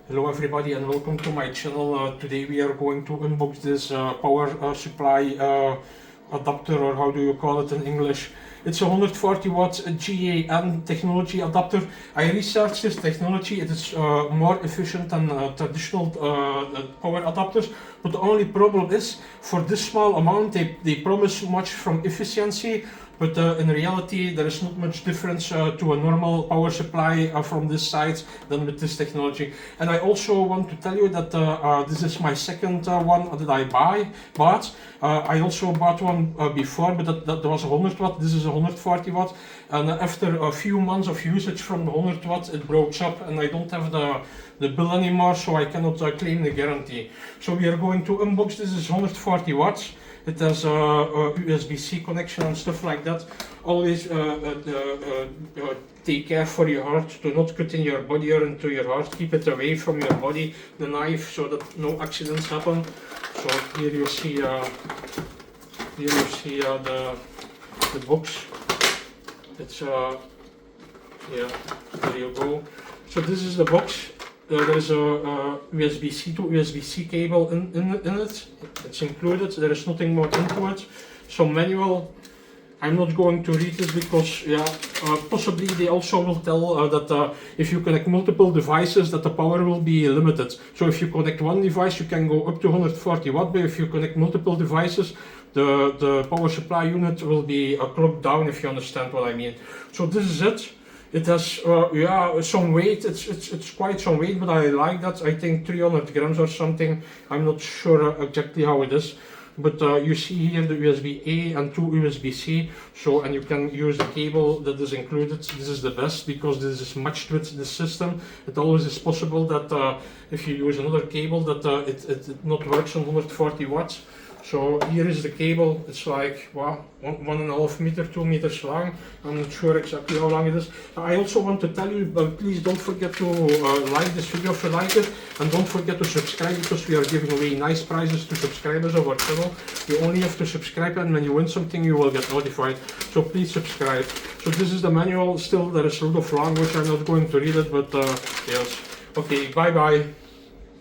Hello everybody and welcome to my channel. Today we are going to unbox this power supply adapter, or how do you call it in English. It's a 140 watt GaN technology adapter. I researched this technology. It is more efficient than traditional power adapters, but the only problem is for this small amount they promise much from efficiency, but in reality there is not much difference to a normal power supply from this side than with this technology. And I also want to tell you that this is my second one that I bought. I also bought one before, but that was a 100 watt. This is a 140 watt, and after a few months of usage from the 100 watt it broke up and I don't have the bill anymore, so I cannot claim the guarantee. So we are going to unbox this. Is 140 watts. It has a USB-C connection and stuff like that. Always take care for your heart. Do not cut in your body or into your heart. Keep it away from your body, the knife, so that no accidents happen. So here you see the box. It's yeah, there you go. So this is the box. There is a USB-C to USB-C cable in it. It's included. There is nothing more into it. So manual. I'm not going to read this because, yeah, possibly they also will tell that if you connect multiple devices, that the power will be limited. So if you connect one device, you can go up to 140 watt, but if you connect multiple devices, the power supply unit will be clocked down, if you understand what I mean. So this is it. It has yeah, some weight. It's quite some weight, but I like that. I think 300 grams or something. I'm not sure exactly how it is. But you see here the USB-A and two USB-C, so, and you can use the cable that is included. This is the best because this is matched with the system. It always is possible that if you use another cable that it not works on 140 watts. So here is the cable. It's like, wow, 1.5 meters, 2 meters long. I'm not sure exactly how long it is. I also want to tell you, please don't forget to like this video if you like it, and don't forget to subscribe, because we are giving away nice prizes to subscribers of our channel. You only have to subscribe, and when you win something you will get notified. So please subscribe. So this is the manual. Still there is a lot of language. I'm not going to read it, but yes. Okay, bye bye.